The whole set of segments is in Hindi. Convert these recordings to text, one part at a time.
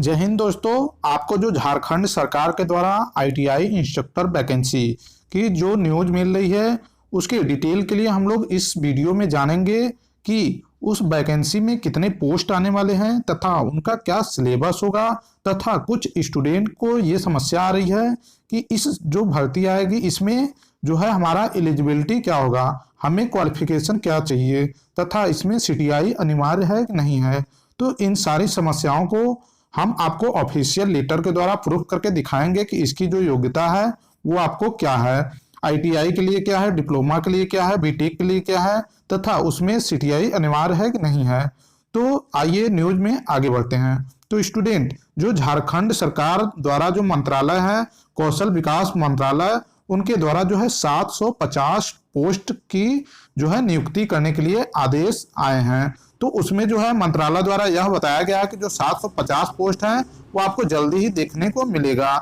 जय हिंद दोस्तों। आपको जो झारखंड सरकार के द्वारा आईटीआई इंस्ट्रक्टर वैकेंसी की जो न्यूज मिल रही है उसके डिटेल के लिए हम लोग इस वीडियो में जानेंगे कि उस वैकेंसी में कितने पोस्ट आने वाले हैं तथा उनका क्या सिलेबस होगा। तथा कुछ स्टूडेंट को ये समस्या आ रही है कि इस जो भर्ती आएगी इसमें जो है हमारा एलिजिबिलिटी क्या होगा, हमें क्वालिफिकेशन क्या चाहिए तथा इसमें सीटीआई अनिवार्य है कि नहीं है। तो इन सारी समस्याओं को हम आपको ऑफिशियल लेटर के द्वारा प्रूफ करके दिखाएंगे कि इसकी जो योग्यता है वो आपको क्या है, आईटीआई के लिए क्या है, डिप्लोमा के लिए क्या है, बीटेक के लिए क्या है तथा उसमें सीटीआई अनिवार्य है कि नहीं है। तो आइए न्यूज में आगे बढ़ते हैं। तो स्टूडेंट, जो झारखंड सरकार द्वारा जो मंत्रालय है कौशल विकास मंत्रालय, उनके द्वारा जो है 750 पोस्ट की जो है नियुक्ति करने के लिए आदेश आए हैं। तो उसमें जो है मंत्रालय द्वारा यह बताया गया है कि जो 750 पोस्ट हैं वो आपको जल्दी ही देखने को मिलेगा।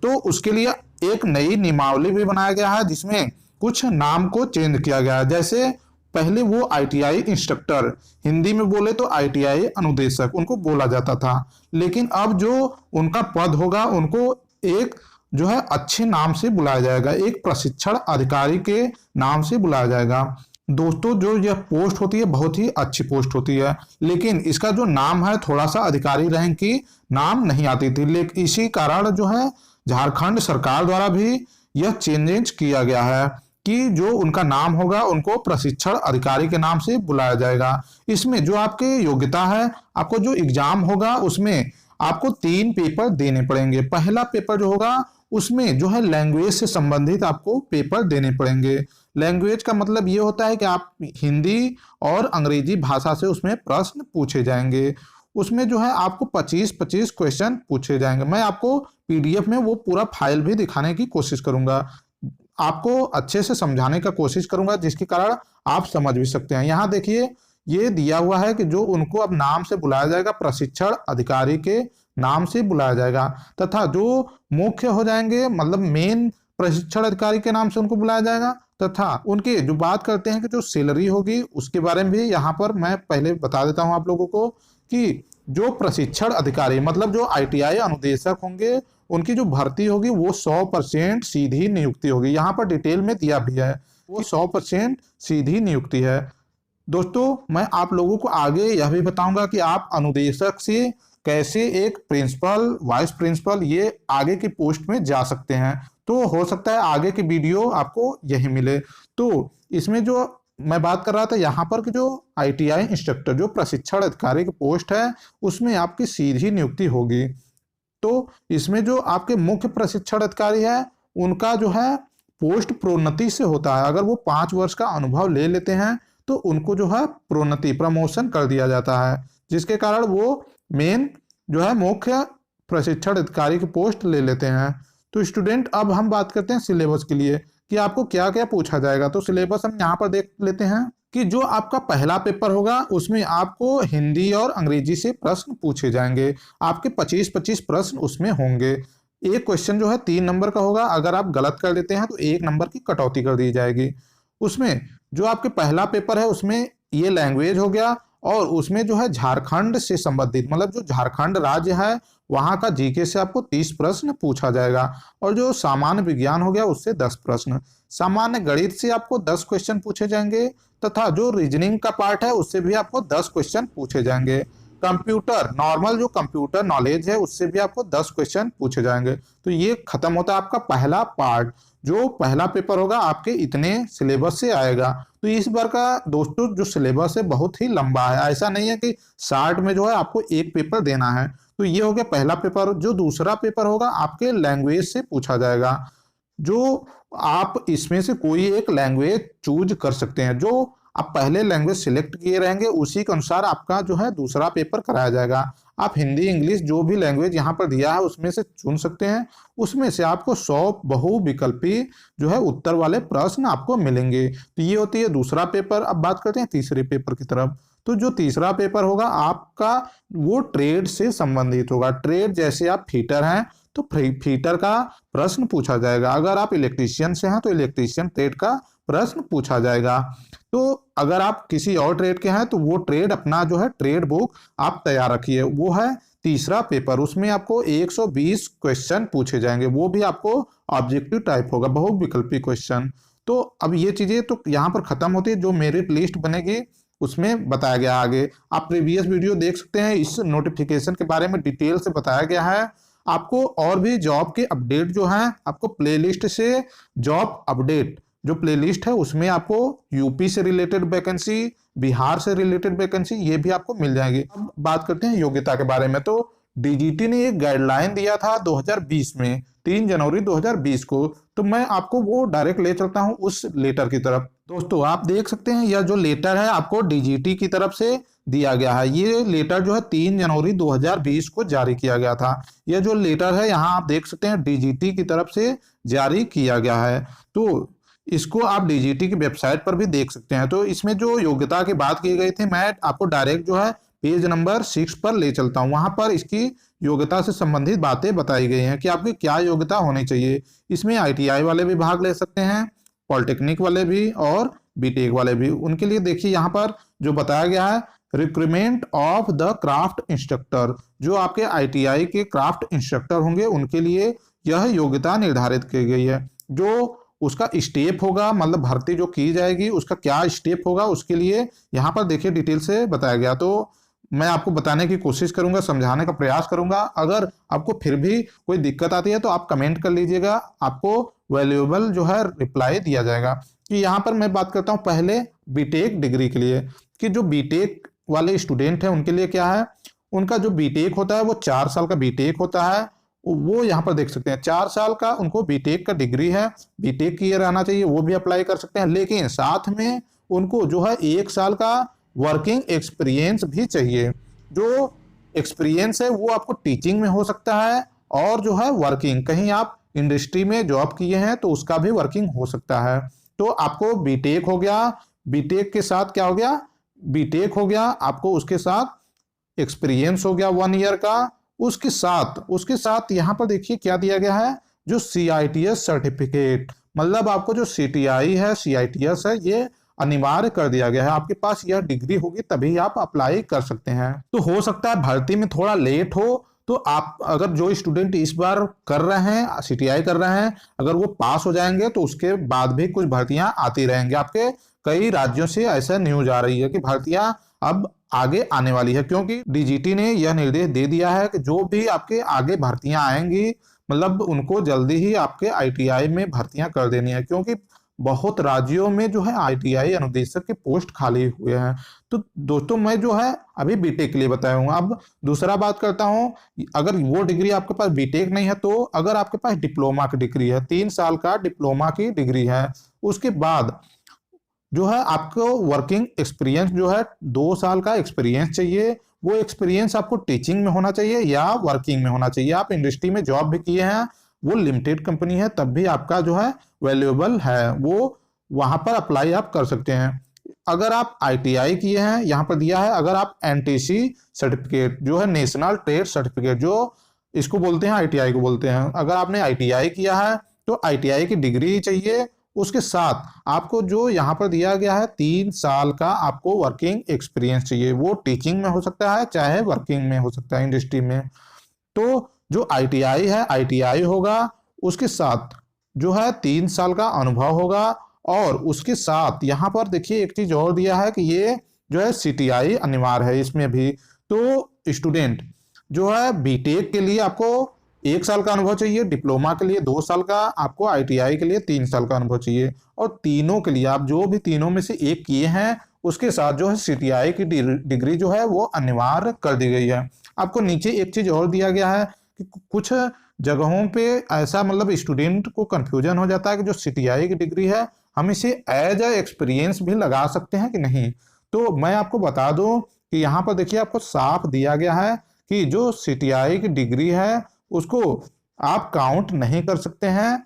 तो उसके लिए एक नई नियमावली भी बनाया गया है जिसमें कुछ नाम को चेंज किया गया है। जैसे पहले वो आईटीआई इंस्ट्रक्टर, हिंदी में बोले तो आईटीआई अनुदेशक उनको बोला जाता था, लेकिन अब जो उनका पद होगा उनको एक जो है अच्छे नाम से बुलाया जाएगा, एक प्रशिक्षण अधिकारी के नाम से बुलाया जाएगा। दोस्तों, जो यह पोस्ट होती है बहुत ही अच्छी पोस्ट होती है, लेकिन इसका जो नाम है थोड़ा सा अधिकारी रैंक की नाम नहीं आती थी, लेकिन इसी कारण जो है झारखंड सरकार द्वारा भी यह चेंजेस किया गया है कि जो उनका नाम होगा उनको प्रशिक्षण अधिकारी के नाम से बुलाया जाएगा। इसमें जो आपके योग्यता है, आपको जो एग्जाम होगा उसमें आपको 3 पेपर देने पड़ेंगे। पहला पेपर जो होगा उसमें जो है लैंग्वेज से संबंधित आपको पेपर देने पड़ेंगे। लैंग्वेज का मतलब ये होता है कि आप हिंदी और अंग्रेजी भाषा से उसमें प्रश्न पूछे जाएंगे। उसमें जो है आपको 25-25 क्वेश्चन पूछे जाएंगे। मैं आपको पीडीएफ में वो पूरा फाइल भी दिखाने की कोशिश करूंगा, आपको अच्छे से समझाने का कोशिश करूंगा जिसके कारण आप समझ भी सकते हैं। यहाँ देखिए ये दिया हुआ है कि जो उनको अब नाम से बुलाया जाएगा प्रशिक्षण अधिकारी के नाम से बुलाया जाएगा, तथा जो मुख्य हो जाएंगे मतलब मेन प्रशिक्षण अधिकारी के नाम से उनको बुलाया जाएगा। तथा उनकी जो बात करते हैं कि जो सैलरी होगी उसके बारे में भी यहाँ पर मैं पहले बता देता हूँ आप लोगों को कि जो प्रशिक्षण अधिकारी मतलब जो आईटीआई अनुदेशक होंगे उनकी जो भर्ती होगी वो 100% सीधी नियुक्ति होगी। यहाँ पर डिटेल में दिया भी है वो 100% सीधी नियुक्ति है। दोस्तों, मैं आप लोगों को आगे यह भी बताऊंगा कि आप अनुदेशक से कैसे एक प्रिंसिपल, वाइस प्रिंसिपल ये आगे की पोस्ट में जा सकते हैं। तो हो सकता है आगे की वीडियो आपको यही मिले। तो इसमें जो मैं बात कर रहा था यहाँ पर कि जो आईटीआई इंस्ट्रक्टर जो प्रशिक्षण अधिकारी की पोस्ट है उसमें आपकी सीधी नियुक्ति होगी। तो इसमें जो आपके मुख्य प्रशिक्षण अधिकारी है उनका जो है पोस्ट प्रोन्नति से होता है। अगर वो 5 वर्ष का अनुभव ले लेते हैं तो उनको जो है प्रोन्नति प्रमोशन कर दिया जाता है, जिसके कारण वो मेन जो है मुख्य प्रशिक्षण अधिकारी की पोस्ट ले लेते हैं। तो स्टूडेंट, अब हम बात करते हैं सिलेबस के लिए कि आपको क्या क्या पूछा जाएगा। तो सिलेबस हम यहाँ पर देख लेते हैं कि जो आपका पहला पेपर होगा उसमें आपको हिंदी और अंग्रेजी से प्रश्न पूछे जाएंगे। आपके 25-25 प्रश्न उसमें होंगे। एक क्वेश्चन जो है 3 नंबर का होगा, अगर आप गलत कर देते हैं तो 1 नंबर की कटौती कर दी जाएगी। उसमें जो आपके पहला पेपर है उसमें ये लैंग्वेज हो गया और उसमें जो है झारखंड से संबंधित मतलब जो झारखंड राज्य है वहां का जीके से आपको 30 प्रश्न पूछा जाएगा। और जो सामान्य विज्ञान हो गया उससे 10 प्रश्न, सामान्य गणित से आपको 10 क्वेश्चन पूछे जाएंगे तथा जो रीजनिंग का पार्ट है उससे भी आपको 10 क्वेश्चन पूछे जाएंगे। कंप्यूटर नॉर्मल जो कंप्यूटर नॉलेज है उससे भी आपको 10 क्वेश्चन पूछे जाएंगे। तो ये खत्म होता है आपका पहला पार्ट। जो पहला पेपर होगा आपके इतने सिलेबस से आएगा। तो इस बार का दोस्तों जो सिलेबस है बहुत ही लंबा है, ऐसा नहीं है कि 60 में जो है आपको एक पेपर देना है। तो ये हो गया पहला पेपर। जो दूसरा पेपर होगा आपके लैंग्वेज से पूछा जाएगा। जो आप इसमें से कोई एक लैंग्वेज चूज कर सकते हैं, जो आप पहले लैंग्वेज सिलेक्ट किए रहेंगे उसी के अनुसार आपका जो है दूसरा पेपर कराया जाएगा। आप हिंदी इंग्लिश जो भी लैंग्वेज यहाँ पर दिया है उसमें से चुन सकते हैं। उसमें से आपको 100 बहुविकल्पी जो है उत्तर वाले प्रश्न आपको मिलेंगे। तो ये होती है दूसरा पेपर। अब बात करते हैं तीसरे पेपर की तरफ। तो जो तीसरा पेपर होगा आपका वो ट्रेड से संबंधित होगा। ट्रेड जैसे आप फीटर हैं तो फीटर का प्रश्न पूछा जाएगा, अगर आप इलेक्ट्रीशियन से हैं तो इलेक्ट्रीशियन ट्रेड का प्रश्न पूछा जाएगा। तो अगर आप किसी और ट्रेड के हैं तो वो ट्रेड अपना जो है ट्रेड बुक आप तैयार रखिए, वो है तीसरा पेपर, उसमें आपको 120 क्वेश्चन पूछे जाएंगे, वो भी आपको ऑब्जेक्टिव टाइप होगा, बहुविकल्पी क्वेश्चन। तो अब ये चीजें तो यहाँ पर खत्म होती है, जो मेरिट लिस्ट बनेगी उसमें बताया गया आगे। आप प्रीवियस वीडियो देख सकते हैं, इस नोटिफिकेशन के बारे में डिटेल से बताया गया है। आपको और भी जॉब के अपडेट जो है, आपको प्लेलिस्ट से जॉब अपडेट जो प्लेलिस्ट है उसमें आपको यूपी से रिलेटेड वैकेंसी, बिहार से रिलेटेड वैकेंसी, ये भी आपको मिल जाएगी। अब बात करते हैं योग्यता के बारे में। तो डीजीटी ने एक गाइडलाइन दिया था 2020 में, 3 जनवरी 2020 को। तो मैं आपको वो डायरेक्ट ले चलता हूं उस लेटर की तरफ। दोस्तों आप देख सकते हैं यह जो लेटर है आपको डीजीटी की तरफ से दिया गया है। ये लेटर जो है 3 जनवरी 2020 को जारी किया गया था। यह जो लेटर है यहाँ आप देख सकते हैं डीजीटी की तरफ से जारी किया गया है। तो इसको आप डीजीटी की वेबसाइट पर भी देख सकते हैं। तो इसमें जो योग्यता की बात की गई थी, मैं आपको डायरेक्ट जो है पेज नंबर 6 पर ले चलता हूं। वहां पर इसकी योग्यता से संबंधित बातें बताई गई हैं कि आपकी क्या योग्यता होनी चाहिए। इसमें आईटीआई वाले भी भाग ले सकते हैं, पॉलिटेक्निक वाले भी और बीटेक वाले भी। उनके लिए देखिए यहाँ पर जो बताया गया है, recruitment of the craft instructor, जो आपके आईटीआई के क्राफ्ट इंस्ट्रक्टर होंगे उनके लिए यह योग्यता निर्धारित की गई है। जो उसका स्टेप होगा, मतलब भर्ती जो की जाएगी उसका क्या स्टेप होगा, उसके लिए यहाँ पर देखिए डिटेल से बताया गया। तो मैं आपको बताने की कोशिश करूंगा, समझाने का प्रयास करूंगा। अगर आपको फिर भी कोई दिक्कत आती है तो आप कमेंट कर लीजिएगा, आपको वैल्यूएबल जो है रिप्लाई दिया जाएगा। कि यहाँ पर मैं बात करता हूँ पहले बीटेक डिग्री के लिए, कि जो बीटेक वाले स्टूडेंट हैं उनके लिए क्या है, उनका जो बीटेक होता है वो 4 साल का बीटेक होता है। वो यहाँ पर देख सकते हैं 4 साल का उनको बीटेक का डिग्री है, बीटेक की रहना चाहिए, वो भी अप्लाई कर सकते हैं। लेकिन साथ में उनको जो है 1 साल का वर्किंग एक्सपीरियंस भी चाहिए। जो एक्सपीरियंस है वो आपको टीचिंग में हो सकता है, और जो है वर्किंग, कहीं आप इंडस्ट्री में जॉब किए हैं तो उसका भी वर्किंग हो सकता है। तो आपको बीटेक हो गया, बीटेक के साथ क्या हो गया, बीटेक हो गया, आपको उसके साथ एक्सपीरियंस हो गया 1 ईयर का। उसके साथ यहाँ पर देखिए क्या दिया गया है, जो CITS सर्टिफिकेट, मतलब आपको जो CTI है, CITS है, ये अनिवार्य कर दिया गया है। आपके पास यह डिग्री होगी तभी आप अप्लाई कर सकते हैं। तो हो सकता है भर्ती में थोड़ा लेट हो, तो आप अगर जो स्टूडेंट इस बार कर रहे हैं, CTI कर रहे हैं, अगर वो पास हो जाएंगे तो उसके बाद भी कुछ भर्तियां आती रहेंगी। आपके कई राज्यों से ऐसा न्यूज आ रही है कि भर्तियां अब आगे आने वाली है, क्योंकि डीजीटी ने यह निर्देश दे दिया है कि जो भी आपके आगे भर्तियां आएंगी, मतलब उनको जल्दी ही आपके आईटीआई में भर्तियां कर देनी है, क्योंकि बहुत राज्यों में जो है आईटीआई अनुदेशक के पोस्ट खाली हुए हैं। तो दोस्तों मैं जो है अभी बीटेक के लिए बताया हूँ। अब दूसरा बात करता हूँ, अगर वो डिग्री आपके पास बीटेक नहीं है, तो अगर आपके पास डिप्लोमा की डिग्री है, 3 साल का डिप्लोमा की डिग्री है, उसके बाद जो है आपको वर्किंग एक्सपीरियंस जो है 2 साल का एक्सपीरियंस चाहिए। वो एक्सपीरियंस आपको टीचिंग में होना चाहिए या वर्किंग में होना चाहिए। आप इंडस्ट्री में जॉब भी किए हैं, वो लिमिटेड कंपनी है, तब भी आपका जो है वैल्यूएबल है, वो वहां पर अप्लाई आप कर सकते हैं। अगर आप आईटीआई किए हैं, यहाँ पर दिया है, अगर आप एनटीसी सर्टिफिकेट जो है नेशनल ट्रेड सर्टिफिकेट, जो इसको बोलते हैं आईटीआई को बोलते हैं, अगर आपने आईटीआई किया है तो आईटीआई की डिग्री चाहिए। उसके साथ आपको जो यहाँ पर दिया गया है 3 साल का आपको वर्किंग एक्सपीरियंस चाहिए। वो टीचिंग में हो सकता है चाहे वर्किंग में हो सकता है, इंडस्ट्री में। तो जो आईटीआई है, आईटीआई होगा, उसके साथ जो है 3 साल का अनुभव होगा। और उसके साथ यहाँ पर देखिए एक चीज और दिया है कि ये जो है सीटीआई अनिवार्य है इसमें भी। तो स्टूडेंट जो है बीटेक के लिए आपको 1 साल का अनुभव चाहिए, डिप्लोमा के लिए 2 साल का, आपको आईटीआई के लिए 3 साल का अनुभव चाहिए। और तीनों के लिए आप जो भी तीनों में से एक किए हैं, उसके साथ जो है सीटीआई की डिग्री जो है वो अनिवार्य कर दी गई है। आपको नीचे एक चीज और दिया गया है कि कुछ जगहों पे ऐसा मतलब स्टूडेंट को कंफ्यूजन हो जाता है कि जो सीटीआई की डिग्री है हम इसे एज ए एक्सपीरियंस भी लगा सकते हैं कि नहीं। तो मैं आपको बता दूं कि यहाँ पर देखिए आपको साफ दिया गया है कि जो सीटीआई की डिग्री है उसको आप काउंट नहीं कर सकते हैं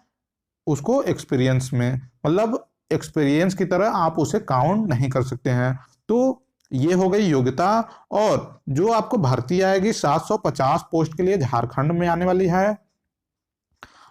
उसको एक्सपीरियंस में, मतलब एक्सपीरियंस की तरह आप उसे काउंट नहीं कर सकते हैं। तो ये हो गई योग्यता। और जो आपको भर्ती आएगी 750 पोस्ट के लिए झारखंड में आने वाली है,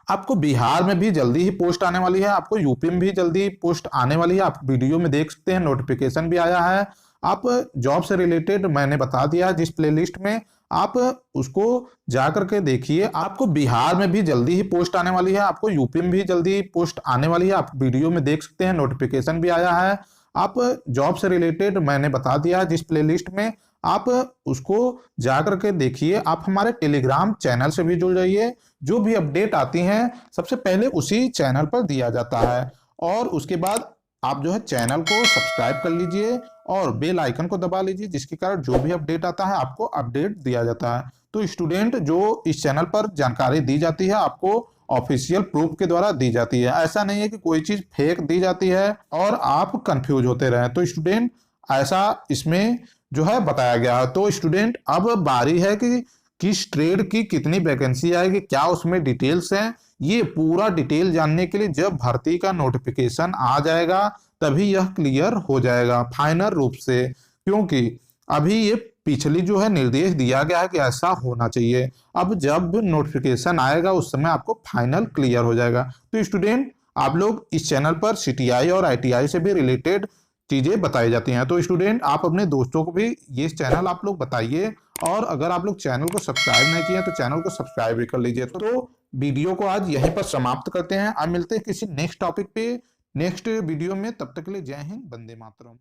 आपको बिहार में भी जल्दी ही पोस्ट आने वाली है, आपको यूपी में भी जल्दी पोस्ट आने वाली है। आप वीडियो में देख सकते हैं, नोटिफिकेशन भी आया है। आप जॉब से रिलेटेड मैंने बता दिया जिस प्लेलिस्ट में आप उसको जा करके देखिए। आपको बिहार में भी जल्दी ही पोस्ट आने वाली है, आपको यूपी में भी जल्दी पोस्ट आने वाली है। आप वीडियो में देख सकते हैं, नोटिफिकेशन भी आया है। आप जॉब से रिलेटेड मैंने बता दिया है जिस प्लेलिस्ट में, आप उसको जा करके देखिए। आप हमारे टेलीग्राम चैनल से भी जुड़ जाइए, जो भी अपडेट आती हैं सबसे पहले उसी चैनल पर दिया जाता है। और उसके बाद आप जो है चैनल को सब्सक्राइब कर लीजिए और बेल आइकन को दबा लीजिए, जिसके कारण जो भी अपडेट आता है आपको अपडेट दिया जाता है। तो स्टूडेंट, जो इस चैनल पर जानकारी दी जाती है आपको ऑफिशियल प्रूफ के द्वारा दी जाती है। ऐसा नहीं है कि कोई चीज फेक दी जाती है और आप कंफ्यूज होते रहें। तो स्टूडेंट, ऐसा इसमें जो है बताया गया है। तो स्टूडेंट, अब बारी है कि किस ट्रेड की कितनी वैकेंसी आएगी, क्या उसमें डिटेल्स हैं। ये पूरा डिटेल जानने के लिए जब भर्ती का नोटिफिकेशन आ जाएगा तभी यह क्लियर हो जाएगा फाइनल रूप से, क्योंकि अभी ये पिछली जो है निर्देश दिया गया है कि ऐसा होना चाहिए। अब जब नोटिफिकेशन आएगा उस समय आपको फाइनल क्लियर हो जाएगा। तो स्टूडेंट, आप लोग इस चैनल पर सीटीआई और आईटीआई से भी रिलेटेड चीजें बताई जाती हैं। तो स्टूडेंट, आप अपने दोस्तों को भी ये चैनल आप लोग बताइए, और अगर आप लोग चैनल को सब्सक्राइब नहीं किए तो चैनल को सब्सक्राइब भी कर लीजिए। तो वीडियो को आज यहीं पर समाप्त करते हैं। अब मिलते हैं किसी नेक्स्ट टॉपिक पे नेक्स्ट वीडियो में। तब तक के लिए जय हिंद, वंदे मातरम।